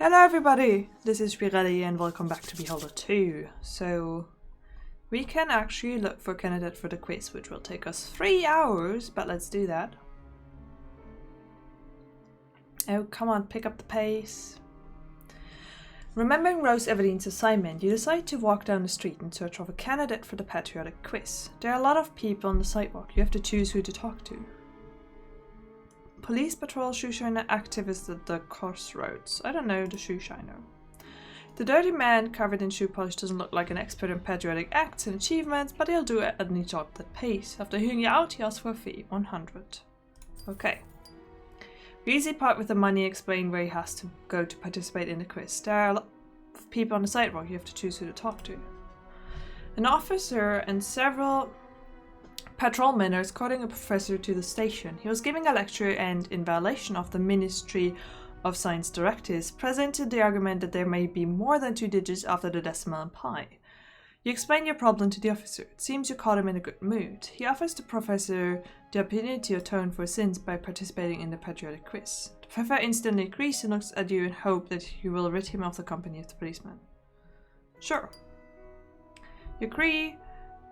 Hello everybody, this is Spirelli and welcome back to Beholder2. So, we can actually look for a candidate for the quiz, which will take us 3 hours, but let's do that. Oh, come on, pick up the pace. Remembering Rose Eveline's assignment, you decide to walk down the street in search of a candidate for the patriotic quiz. There are a lot of people on the sidewalk, you have to choose who to talk to. Police patrol shoeshiner activist at the crossroads. I don't know the shoeshiner. The dirty man covered in shoe polish doesn't look like an expert in patriotic acts and achievements, but he'll do any job that pays. After hearing you out, he asks for a fee, 100. Okay. The easy part with the money explain where he has to go to participate in the quiz. There are a lot of people on the sidewalk, you have to choose who to talk to. An officer and several patrolmen are escorting a professor to the station. He was giving a lecture and, in violation of the Ministry of Science directives, presented the argument that there may be more than 2 digits after the decimal in pi. You explain your problem to the officer. It seems you caught him in a good mood. He offers the professor the opportunity to atone for sins by participating in the patriotic quiz. The professor instantly agrees and looks at you in hope that you will rid him of the company of the policeman. Sure. You agree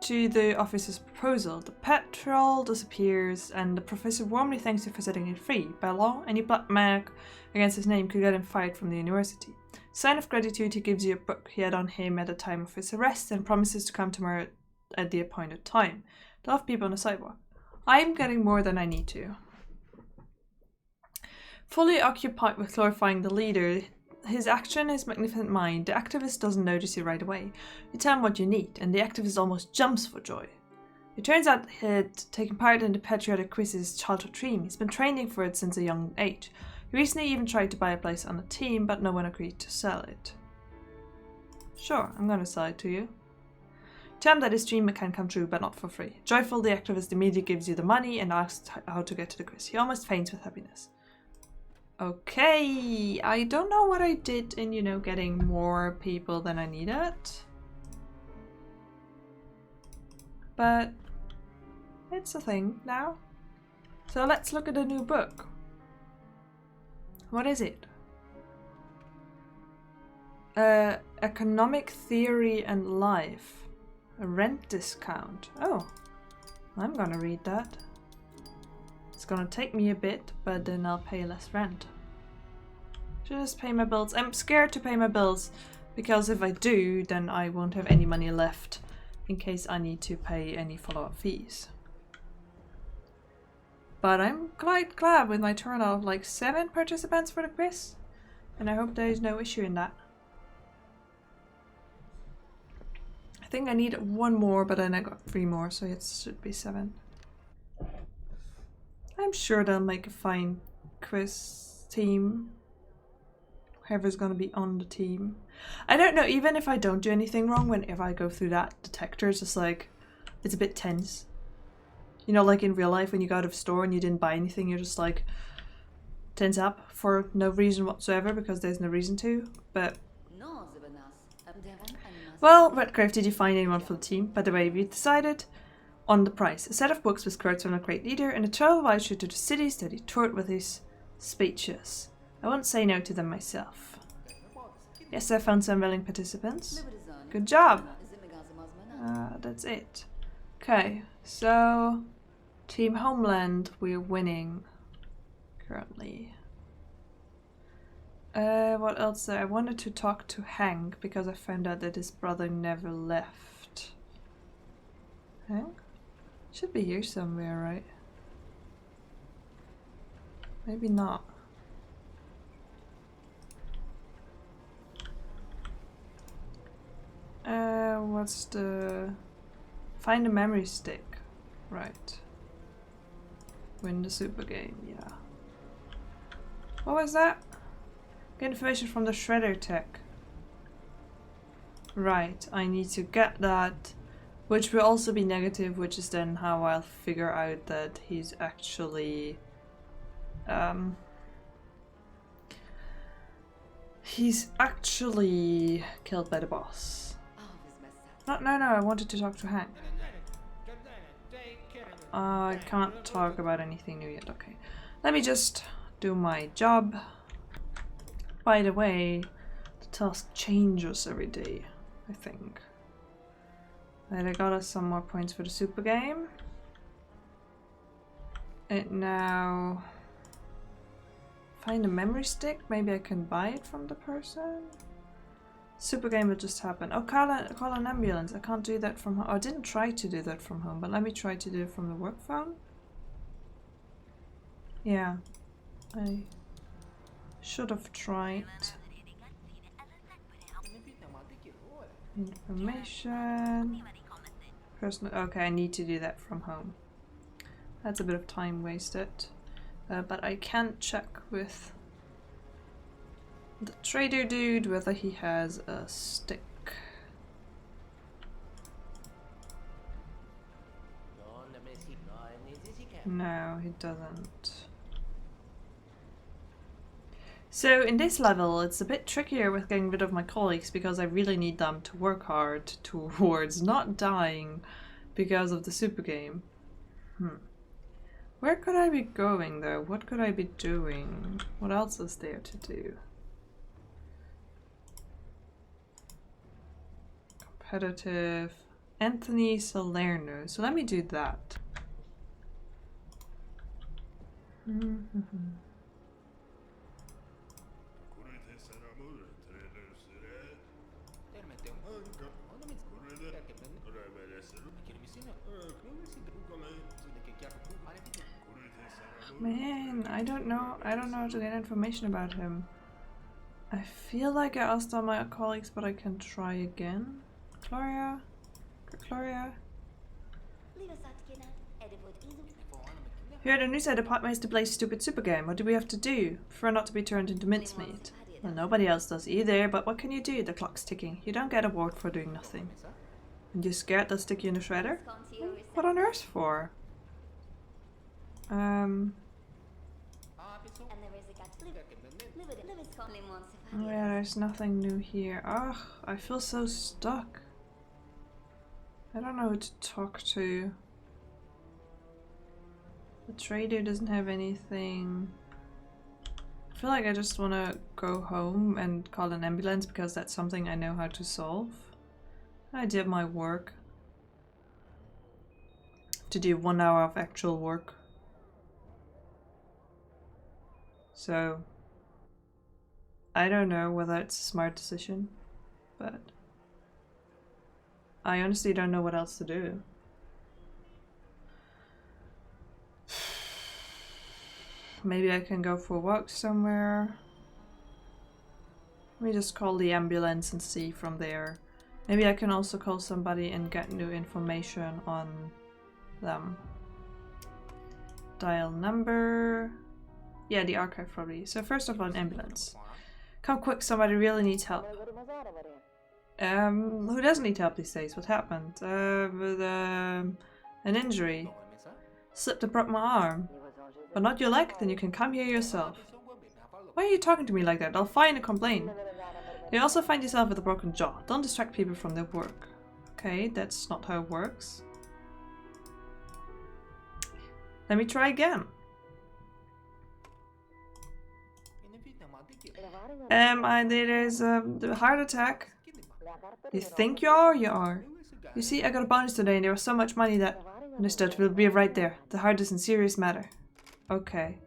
to the officer's proposal. The patrol disappears and the professor warmly thanks you for setting it free. By law, any black mark against his name could get him fired from the university. Sign of gratitude, he gives you a book he had on him at the time of his arrest and promises to come tomorrow at the appointed time. There are people on the sidewalk. I'm getting more than I need to. Fully occupied with glorifying the leader, his action, his magnificent mind, the activist doesn't notice you right away. You tell him what you need, and the activist almost jumps for joy. It turns out he'd taken part in the patriotic quiz as his childhood dream. He's been training for it since a young age. He recently even tried to buy a place on the team, but no one agreed to sell it. Sure, I'm gonna sell it to you. Tell him that his dream can come true, but not for free. Joyful, the activist immediately gives you the money and asks how to get to the quiz. He almost faints with happiness. Okay, I don't know what I did in, getting more people than I needed. But it's a thing now. So let's look at the new book. What is it? Economic Theory and Life. A rent discount. Oh, I'm gonna read that. It's gonna take me a bit, but then I'll pay less rent. Just pay my bills. I'm scared to pay my bills, because if I do, then I won't have any money left in case I need to pay any follow-up fees. But I'm quite glad with my turnout of like 7 participants for the quiz, and I hope there is no issue in that. I think I need 1 more, but then I got 3 more, so it should be 7. I'm sure they'll make a fine quiz team. Whoever's gonna be on the team. I don't know, even if I don't do anything wrong, whenever I go through that detector, it's just like, it's a bit tense. You know, like in real life when you go out of a store and you didn't buy anything, you're just like, tense up for no reason whatsoever, because there's no reason to, but... Well, Redgrave, did you find anyone for the team? By the way, we decided on the price. A set of books with quotes from a great leader and a travel voucher to the cities that he toured with his speeches. I won't say no to them myself. Yes, I found some willing participants. Good job! That's it. Okay, so... Team Homeland, we're winning. Currently. What else? I wanted to talk to Hank, because I found out that his brother never left. Hank? Should be here somewhere, right? Maybe not. What's the... Find a memory stick. Right. Win the super game, yeah. What was that? Get information from the shredder tech. Right, I need to get that. Which will also be negative, which is then how I'll figure out that he's actually... he's actually killed by the boss. No, I wanted to talk to Hank. I can't talk about anything new yet, okay. Let me just do my job. By the way, the task changes every day, I think. And I got us some more points for the super game. And now... Find a memory stick? Maybe I can buy it from the person? Super game will just happen. Oh, call an ambulance. I can't do that from home. Oh, I didn't try to do that from home, but let me try to do it from the work phone. Yeah. I should have tried. Information. Personal. Okay, I need to do that from home. That's a bit of time wasted. But I can check with the trader dude whether he has a stick. No, he doesn't. So in this level, it's a bit trickier with getting rid of my colleagues because I really need them to work hard towards not dying because of the super game. Where could I be going though? What could I be doing? What else is there to do? Competitive. Anthony Salerno. So let me do that. Man, I don't know how to get information about him. I feel like I asked all my colleagues, but I can try again. Gloria? Gloria? Here at the news department is to play stupid super game. What do we have to do? Prefer not to be turned into mincemeat. Well, nobody else does either, but what can you do? The clock's ticking. You don't get a award for doing nothing. And you're scared they'll stick you in the shredder? What on earth for? Yeah, there's nothing new here. Ugh, I feel so stuck. I don't know who to talk to. The trader doesn't have anything. I feel like I just want to go home and call an ambulance because that's something I know how to solve. I did my work. To do 1 hour of actual work. So I don't know whether it's a smart decision, but I honestly don't know what else to do. Maybe I can go for a walk somewhere. Let me just call the ambulance and see from there. Maybe I can also call somebody and get new information on them. Dial number. Yeah, the archive probably. So first of all, an ambulance. Come quick, somebody really needs help. Who doesn't need help these days? What happened? An injury. Slipped and broke my arm. But not your leg? Then you can come here yourself. Why are you talking to me like that? I'll file a complaint. You also find yourself with a broken jaw. Don't distract people from their work. Okay, that's not how it works. Let me try again. There is a heart attack. You think you are? You are. You see, I got a bonus today and there was so much money that... Understood, we'll be right there. The heart is in serious matter. Okay.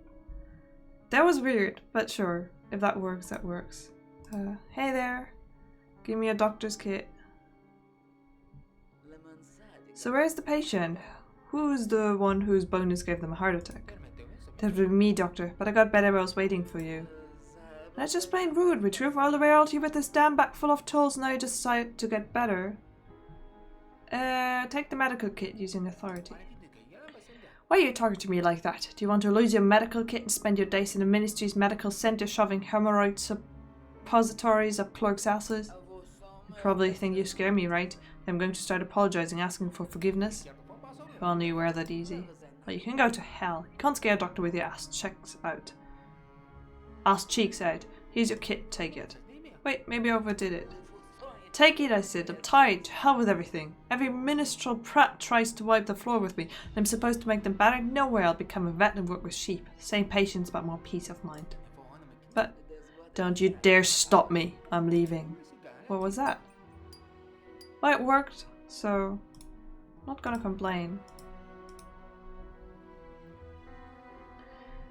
That was weird, but sure. If that works, that works. Hey there. Give me a doctor's kit. So where's the patient? Who's the one whose bonus gave them a heart attack? That would be me, doctor, but I got better while I was waiting for you. That's just plain rude. We drove all the way out here with this damn bag full of tools and now you decide to get better. Take the medical kit using authority. Why are you talking to me like that? Do you want to lose your medical kit and spend your days in the ministry's medical center shoving hemorrhoid suppositories up clerks' asses? You probably think you scare me, right? I'm going to start apologizing, asking for forgiveness. If only you were that easy. Well, you can go to hell. You can't scare a doctor with your ass cheeks out. Ass cheeks out. Here's your kit, take it. Wait, maybe I overdid it. Take it, I said. I'm tired. To hell with everything. Every minstrel prat tries to wipe the floor with me. I'm supposed to make them better? No way, I'll become a vet and work with sheep. Same patience, but more peace of mind. But Don't you dare stop me. I'm leaving. What was that? Well, it worked, so not gonna complain.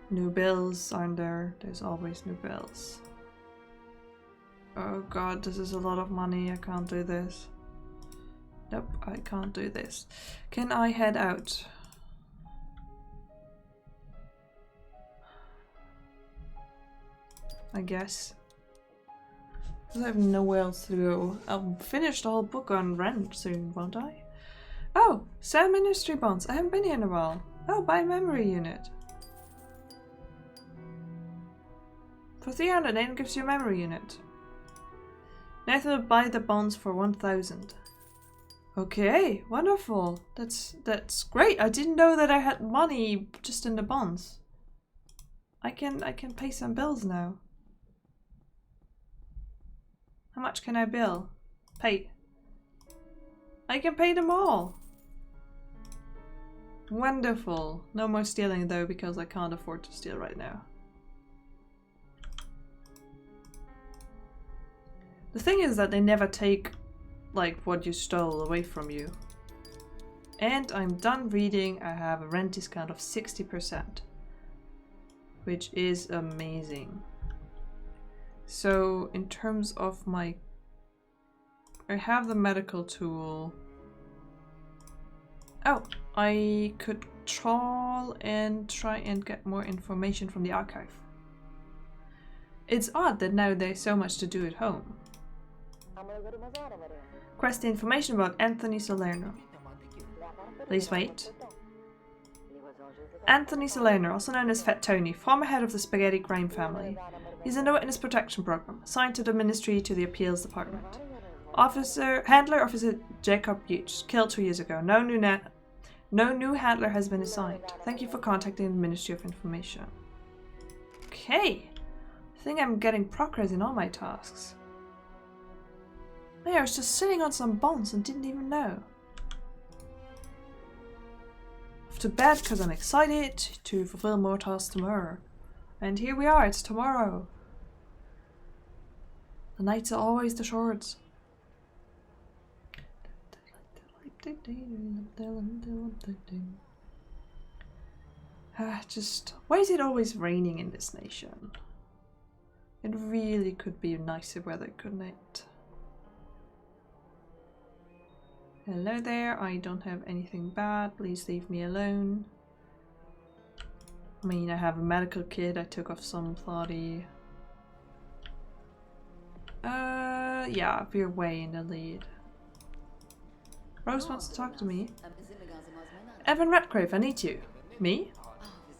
New bills, aren't there? There's always new bills. Oh god, this is a lot of money. I can't do this. Nope, I can't do this. Can I head out? I guess. Because I have nowhere else to go. I'll finish the whole book on rent soon, won't I? Oh, sell ministry bonds. I haven't been here in a while. Oh, buy memory unit. For 300, Nathan gives you a memory unit. Nathan will buy the bonds for 1,000. Okay, wonderful. That's great. I didn't know that I had money just in the bonds. I can pay some bills now. How much can I bill? Pay. I can pay them all. Wonderful. No more stealing though, because I can't afford to steal right now. The thing is that they never take like what you stole away from you. And I'm done reading. I have a rent discount of 60%, which is amazing. So in terms of my, I have the medical tool. Oh, I could trawl and try and get more information from the archive. It's odd that now there's so much to do at home. Request the information about Anthony Salerno. Please wait. Anthony Salerno, also known as Fat Tony, former head of the Spaghetti crime family. He's in the Witness Protection Program, assigned to the Ministry to the Appeals Department. Handler Officer Jacob Hughes, killed 2 years ago. No new handler has been assigned. Thank you for contacting the Ministry of Information. Okay. I think I'm getting progress in all my tasks. Yeah, I was just sitting on some bonds and didn't even know. Off to bed because I'm excited to fulfill more tasks tomorrow. And here we are, it's tomorrow. The nights are always the shorts. Just, why is it always raining in this nation? It really could be nicer weather, couldn't it? Hello there, I don't have anything bad, please leave me alone. I mean, I have a medical kit, I took off some bloody... yeah, we're way in the lead. Rose wants to talk to me. Evan Redgrave, I need you. Me?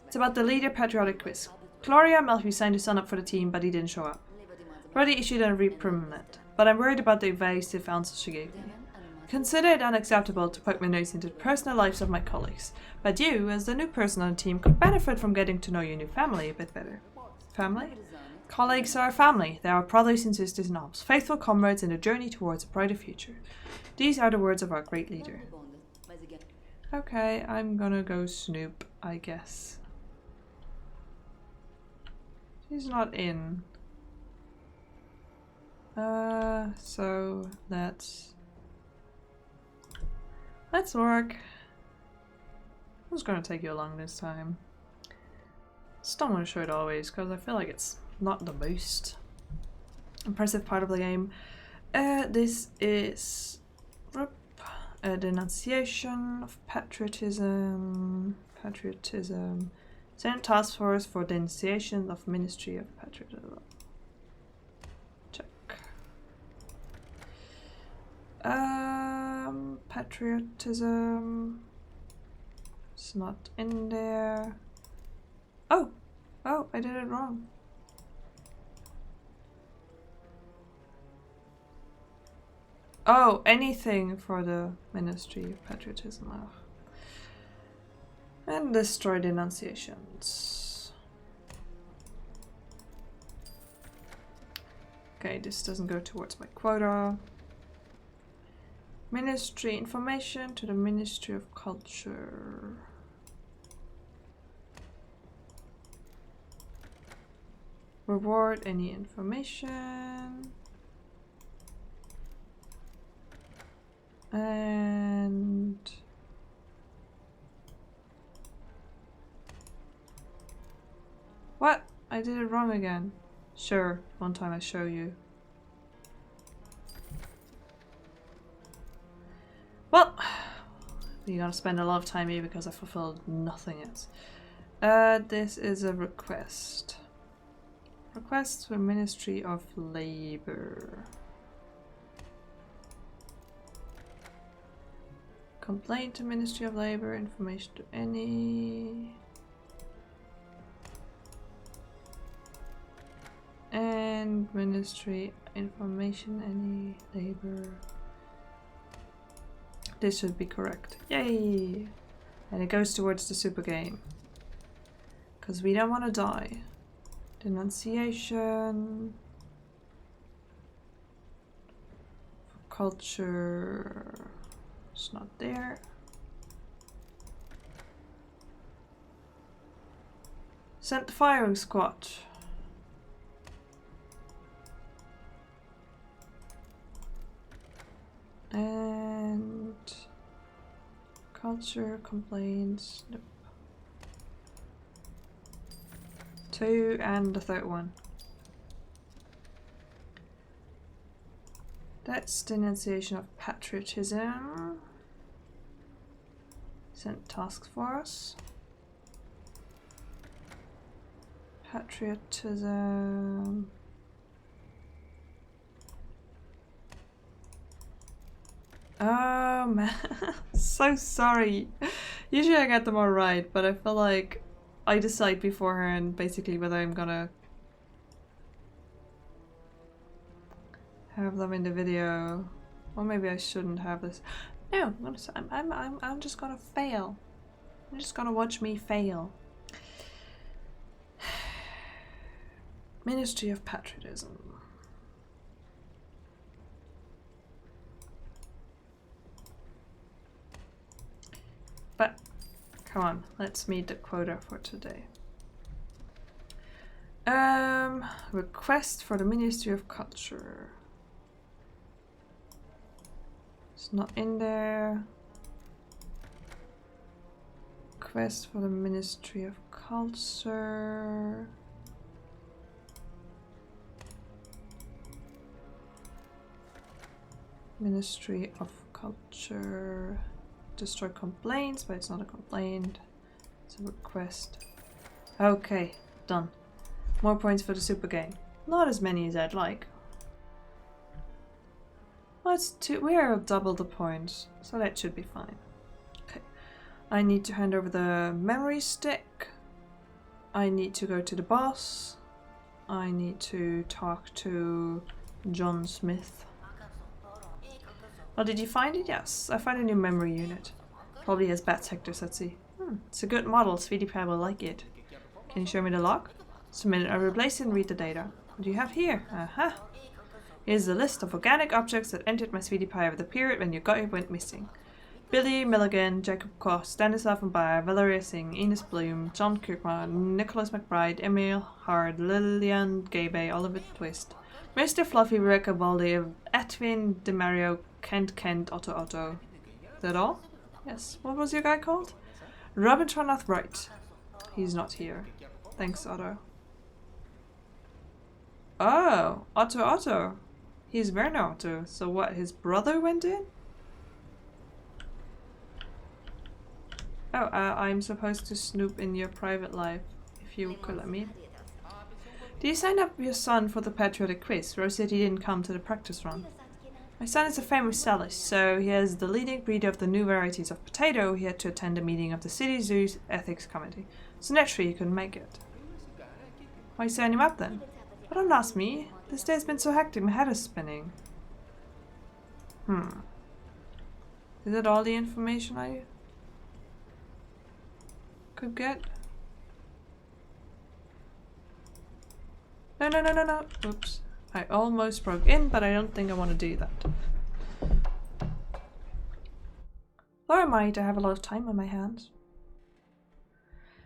It's about the leader patriotic quiz. Gloria Melfi signed his son up for the team, but he didn't show up. Already issued a reprimand, but I'm worried about the evasive answers she gave me. Consider it unacceptable to poke my nose into the personal lives of my colleagues, but you, as the new person on the team, could benefit from getting to know your new family a bit better. Family? Colleagues are family. They are brothers and sisters in arms, faithful comrades in a journey towards a brighter future. These are the words of our great leader. Okay, I'm gonna go snoop, I guess. She's not in. So let's work. Who's gonna take you along this time? Just don't want to show it always because I feel like it's not the most impressive part of the game. This is a denunciation of patriotism. Senate Task Force for Denunciation of Ministry of Patriotism. Check. Patriotism. It's not in there. Oh! Oh, I did it wrong. Oh, anything for the Ministry of Patriotism. Oh. And destroy denunciations. Okay, this doesn't go towards my quota. Ministry information to the Ministry of Culture. Reward any information. And what? I did it wrong again. Sure, one time I show you. Well, you're gonna spend a lot of time here because I fulfilled nothing else. This is a request. Request for Ministry of Labor. Complaint to Ministry of Labor, information to any. And Ministry information, any labor. This should be correct. Yay! And it goes towards the super game. Because we don't want to die. Denunciation. Culture. It's not there. Sent the firing squad. And culture complaints. Nope. 2 and the third one. That's denunciation of patriotism. Sent task force. Patriotism. Oh man, so sorry. Usually I get them all right, but I feel like I decide beforehand basically whether I'm gonna have them in the video, or maybe I shouldn't have this. No, I'm just gonna fail. I'm just gonna watch me fail. Ministry of Patriotism. But come on, let's meet the quota for today. Request for the Ministry of Culture. It's not in there. Request for the Ministry of Culture. Ministry of Culture. Destroy complaints, but it's not a complaint. It's a request. Okay, done. More points for the super game. Not as many as I'd like. Well, it's two. We are double the points, so that should be fine. Okay. I need to hand over the memory stick. I need to go to the boss. I need to talk to John Smith. Oh, did you find it? Yes, I found a new memory unit. Probably has bat sectors, let's see. It's a good model, Sweetie Pie will like it. Can you show me the lock? Just a minute, I'll replace it and read the data. What do you have here? Aha! Here's a list of organic objects that entered my Sweetie Pie over the period when your guy went missing. Billy Milligan, Jacob Koch, Stanislav Mbaye, Valeria Singh, Enos Bloom, John Kirkman, Nicholas McBride, Emil Hard, Lillian Gabe, Oliver Twist, Mr. Fluffy, Rebecca Baldi, Edwin DeMario, Kent, Otto. Is that all? Yes. What was your guy called? Robintronath Wright. He's not here. Thanks, Otto. Oh, Otto. He's Werner Otto. So what, his brother went in? Oh, I'm supposed to snoop in your private life, if you could let me. Did you sign up your son for the patriotic quiz? Rose said he didn't come to the practice run. My son is a famous cellist, so he has the leading breeder of the new varieties of potato. He had to attend a meeting of the city zoo's ethics committee, so naturally he couldn't make it. Why sign him up then? Well, don't ask me. This day's been so hectic, my head is spinning. Is that all the information I could get? No. Oops. I almost broke in, but I don't think I want to do that. Or I might. I have a lot of time on my hands.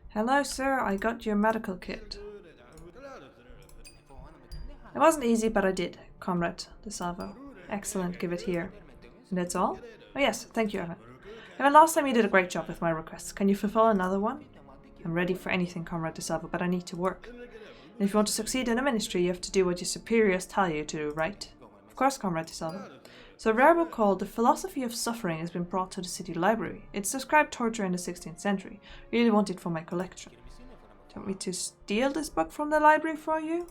Hello, sir. I got your medical kit. It wasn't easy, but I did, Comrade DeSalvo. Excellent, give it here. And that's all? Oh yes, thank you, Evan. Evan, last time you did a great job with my requests. Can you fulfill another one? I'm ready for anything, Comrade DeSalvo, but I need to work. And if you want to succeed in the ministry, you have to do what your superiors tell you to do, right? Of course, Comrade DeSalvo. So a rare book called The Philosophy of Suffering has been brought to the city library. It's described torture in the 16th century. I really want it for my collection. Do you want me to steal this book from the library for you?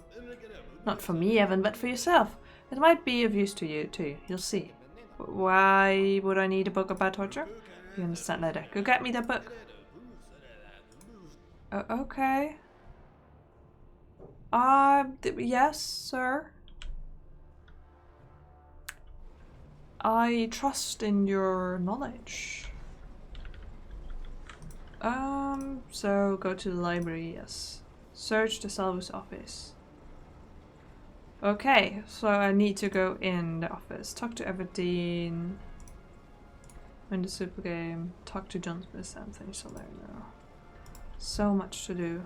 Not for me, Evan, but for yourself. It might be of use to you, too. You'll see. Why would I need a book about torture? You understand later. Go get me that book. Okay. Yes, sir. I trust in your knowledge. So go to the library, yes. Search the Salvo's office. Okay, so I need to go in the office. Talk to Everdeen. Win the super game. Talk to John Smith, Anthony Salerno. So much to do.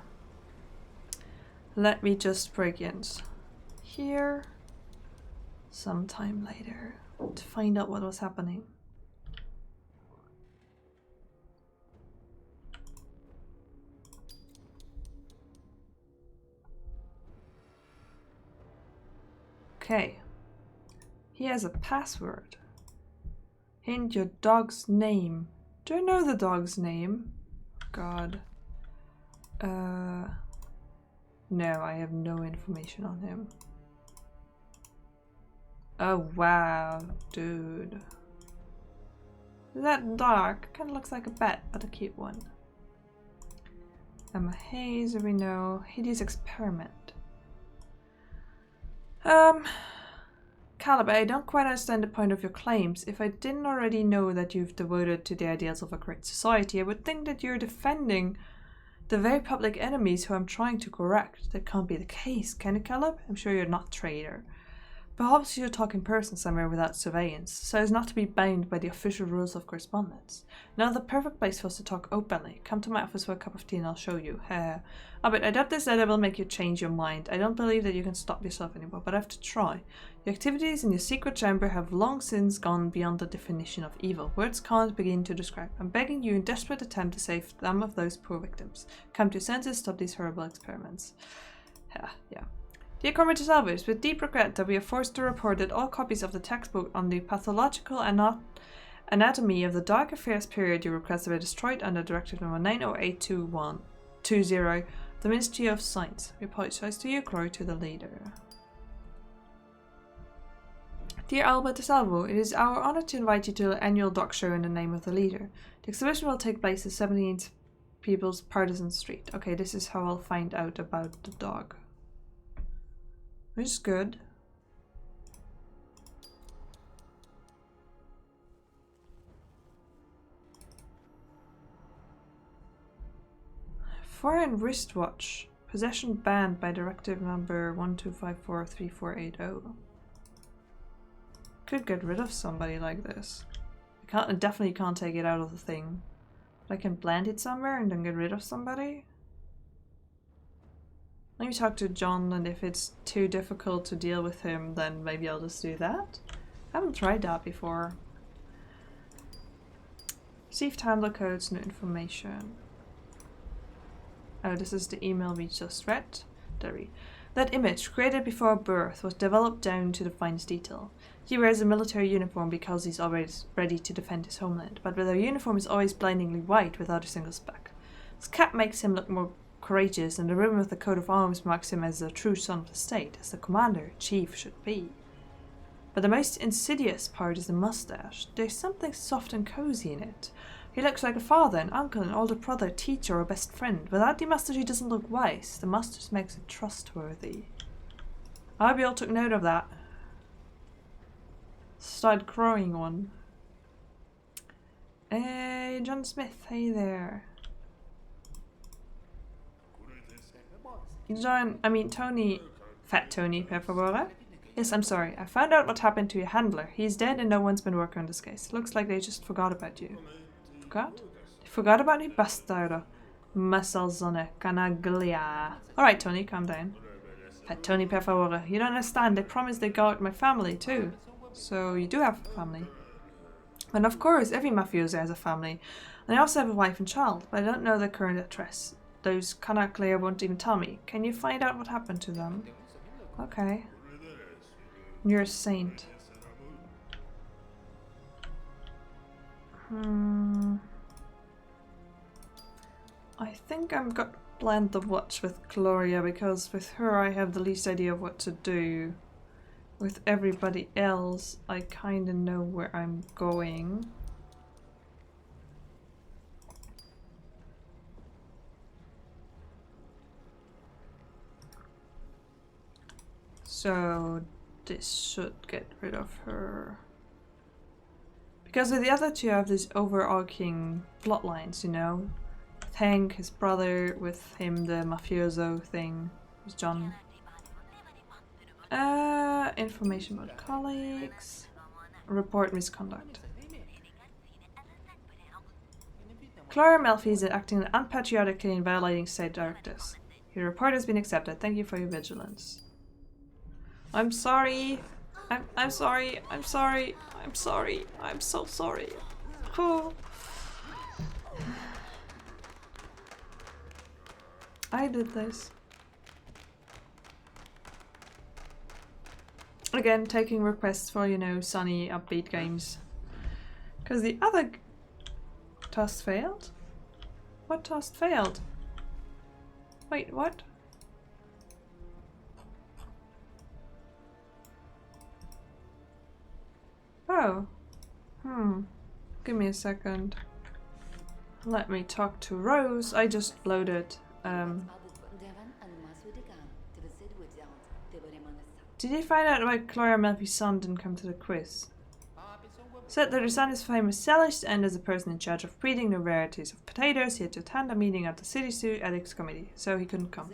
Let me just break in here sometime later to find out what was happening. Okay. He has a password. Hint your dog's name. Do I know the dog's name? God. No, I have no information on him. Oh wow, dude. Is that dog? Kinda looks like a bat, but a cute one. Emma Hayes, we know. Hideous experiment. Caliber, I don't quite understand the point of your claims. If I didn't already know that you've devoted to the ideals of a great society, I would think that you're defending the very public enemies who I'm trying to correct. That can't be the case, can it, Caleb? I'm sure you're not traitor. Perhaps you should talk in person somewhere without surveillance, so as not to be bound by the official rules of correspondence. Now the perfect place for us to talk openly. Come to my office for a cup of tea and I'll show you. But I doubt this letter will make you change your mind. I don't believe that you can stop yourself anymore, but I have to try. Your activities in your secret chamber have long since gone beyond the definition of evil. Words can't begin to describe. I'm begging you in desperate attempt to save some of those poor victims. Come to your senses, stop these horrible experiments. Yeah. Dear Comrade DeSalvo, it's with deep regret that we are forced to report that all copies of the textbook on the pathological anatomy of the Dark Affairs period you requested were destroyed under Directive Number 9082120, the Ministry of Science. We apologize to you, glory to the leader. Dear Albert DeSalvo, it is our honor to invite you to the annual dog show in the name of the leader. The exhibition will take place at 17th People's Partisan Street. Okay, this is how I'll find out about the dog. Which is good. Foreign wristwatch. Possession banned by Directive Number 12543480. Could get rid of somebody like this. I definitely can't take it out of the thing. But I can plant it somewhere and then get rid of somebody. Let me talk to John, and if it's too difficult to deal with him, then maybe I'll just do that. I haven't tried that before. Received handler codes, no information. Oh, this is the email we just read. That image, created before birth, was developed down to the finest detail. He wears a military uniform because he's always ready to defend his homeland, but the uniform is always blindingly white without a single speck. His cap makes him look more courageous, and the ribbon with the coat of arms marks him as a true son of the state, as the commander-in-chief should be. But the most insidious part is the mustache. There's something soft and cozy in it. He looks like a father, an uncle, an older brother, teacher, or best friend. Without the mustache he doesn't look wise. The mustache makes him trustworthy. I hope you all took note of that. Start growing one. Hey, John Smith, hey there. Tony, Fat Tony, per favore? Yes, I'm sorry. I found out what happened to your handler. He's dead and no one's been working on this case. Looks like they just forgot about you. Forgot? They forgot about me, bastardo. Masalzone, canaglia. Alright, Tony, calm down. Tony, per favore. You don't understand. They promised they'd guard my family too. So you do have a family. And of course, every mafioso has a family. And I also have a wife and child, but I don't know their current address. Those Canaclea won't even tell me. Can you find out what happened to them? Okay. You're a saint. I think I'm gonna blend the watch with Gloria, because with her I have the least idea of what to do. With everybody else, I kinda know where I'm going. So this should get rid of her. Because with the other two I have these overarching plot lines, you know? With Hank, his brother, with him the mafioso thing, with John. Information about colleagues. Report misconduct. Clara Melfi is acting unpatriotically and violating state directives. Your report has been accepted. Thank you for your vigilance. I'm sorry. I'm sorry. I'm sorry. I'm sorry. I'm so sorry. Oh. I did this. Again, taking requests for, you know, sunny, upbeat games. Because the other task failed? What task failed? Wait, what? Oh. Give me a second. Let me talk to Rose. I just loaded. Did you find out why Clara Melfi's son didn't come to the quiz? Said that her son is famous cellist and as a person in charge of breeding the varieties of potatoes, he had to attend a meeting at the city zoo ethics committee, so he couldn't come.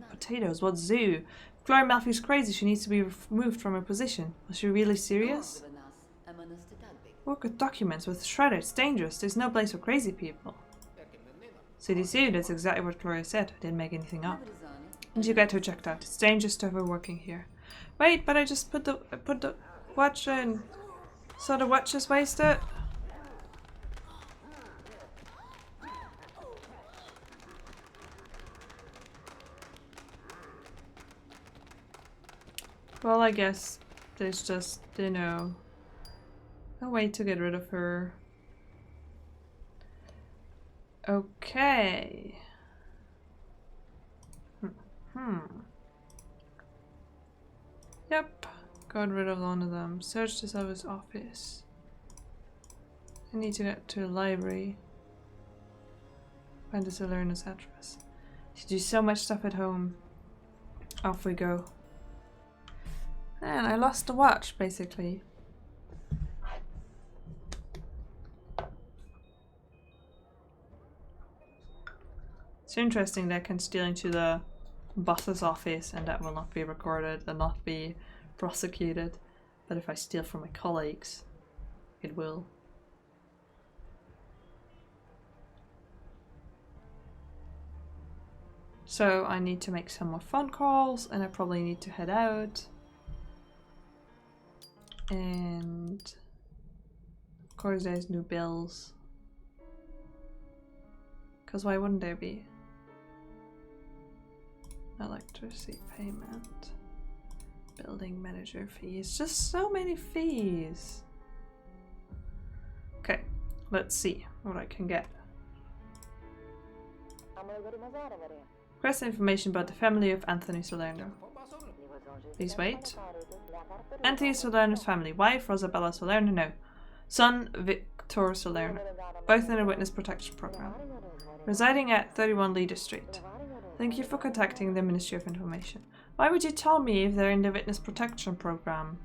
Potatoes? What zoo? If Clara Melfi's crazy, she needs to be removed from her position. Was she really serious? Work with documents with shredder. It's dangerous. There's no place for crazy people. City zoo, that's exactly what Gloria said. I didn't make anything up. And you get her checked out. It's dangerous to have her working here. Wait, but I just put the watch in. So the watch is wasted? Well, I guess there's just, you know, a way to get rid of her. Okay. Yep, got rid of one of them. Search the service office. I need to get to the library. Find the Salerno's address. She do so much stuff at home. Off we go. And I lost the watch, basically. It's interesting that I can steal into the boss's office and that will not be recorded and not be prosecuted. But if I steal from my colleagues, it will. So I need to make some more phone calls and I probably need to head out. And of course there's new bills. Because why wouldn't there be? Electricity payment. Building manager fees. Just so many fees. Okay, let's see what I can get. Request information about the family of Anthony Salerno. Please wait. Anthony Salerno's family. Wife, Rosabella Salerno. No. Son, Victor Salerno. Both in a witness protection program. Residing at 31 Leader Street. Thank you for contacting the Ministry of Information. Why would you tell me if they're in the witness protection program?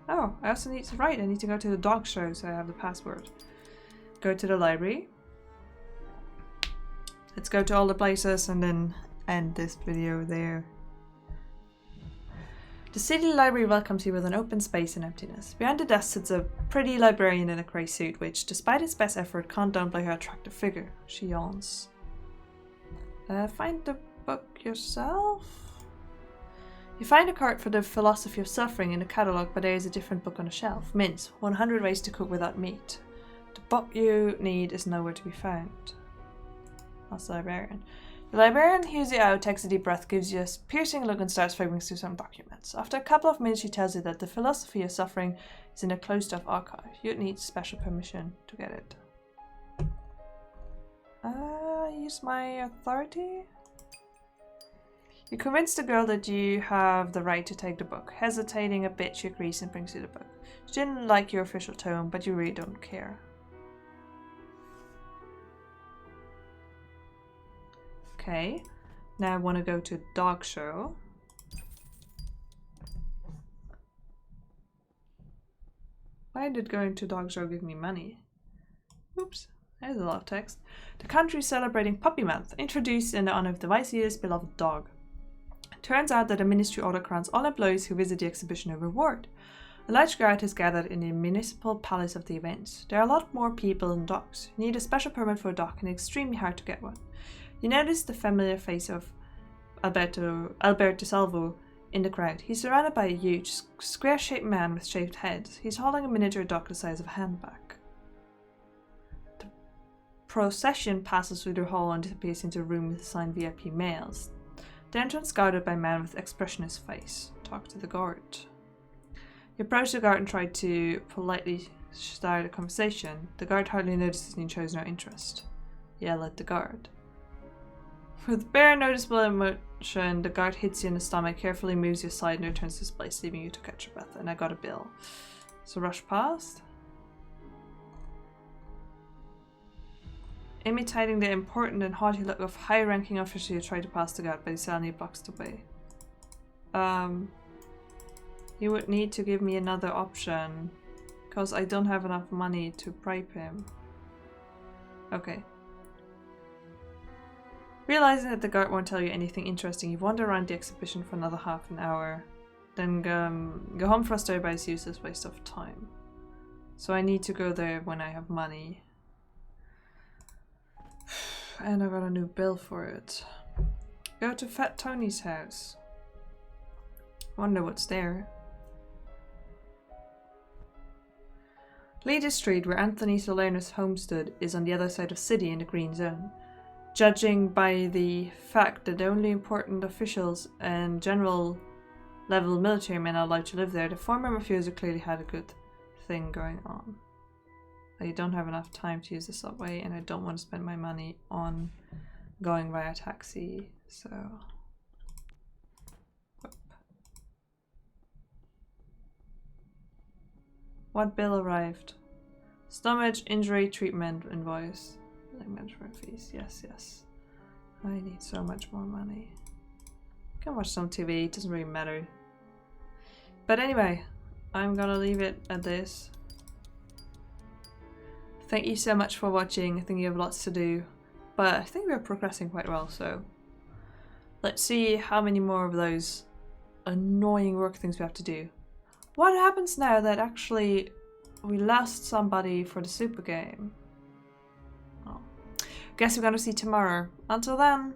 Oh, I also need to write. I need to go to the dog show so I have the password. Go to the library. Let's go to all the places and then end this video there. The city library welcomes you with an open space and emptiness. Behind the desk sits a pretty librarian in a grey suit, which, despite its best effort, can't downplay her attractive figure. She yawns. Find the book yourself? You find a card for the Philosophy of Suffering in the catalogue, but there is a different book on the shelf. Mince, 100 Ways to Cook Without Meat. The book you need is nowhere to be found. That's the librarian. The librarian hears you out, takes a deep breath, gives you a piercing look and starts flipping through some documents. After a couple of minutes she tells you that the Philosophy of Suffering is in a closed-off archive. You'd need special permission to get it. Use my authority? You convince the girl that you have the right to take the book. Hesitating a bit, she agrees and brings you the book. She didn't like your official tone, but you really don't care. Okay, now I want to go to a dog show. Why did going to a dog show give me money? Oops, there's a lot of text. The country is celebrating Puppy Month, introduced in the honor of the Viceroy's beloved dog. It turns out that the ministry order grants all employees who visit the exhibition a reward. A large crowd has gathered in the municipal palace of the event. There are a lot more people than dogs. You need a special permit for a dog and it's extremely hard to get one. You notice the familiar face of Alberto Salvo in the crowd. He's surrounded by a huge, square-shaped man with shaved head. He's holding a miniature dog the size of a handbag. The procession passes through the hall and disappears into a room with assigned VIP males. The entrance is guarded by a man with expressionless face. Talk to the guard. You approach the guard and try to politely start a conversation. The guard hardly notices and shows no interest. Yell at the guard. With bare noticeable emotion, the guard hits you in the stomach, carefully moves you aside and returns to his place, leaving you to catch your breath. And I got a bill. So rush past. Imitating the important and haughty look of high-ranking official, you try to pass the guard, but he suddenly blocks the way. You would need to give me another option, because I don't have enough money to bribe him. Okay. Realizing that the guard won't tell you anything interesting, you wander around the exhibition for another half an hour. Then go home frustrated by this useless waste of time. So I need to go there when I have money. And I got a new bill for it. Go to Fat Tony's house. Wonder what's there. Leader Street, where Anthony Salerno's homestead, is on the other side of the city in the green zone. Judging by the fact that only important officials and general level military men are allowed to live there, the former mafioso clearly had a good thing going on. I don't have enough time to use the subway and I don't want to spend my money on going via taxi, so... Whoop. What bill arrived? Stomach injury treatment invoice. Management fees, yes, yes. I need so much more money. I can watch some TV, it doesn't really matter. But anyway, I'm gonna leave it at this. Thank you so much for watching. I think you have lots to do, but I think we're progressing quite well, so let's see how many more of those annoying work things we have to do. What happens now that actually we lost somebody for the super game? Guess we're gonna see tomorrow. Until then.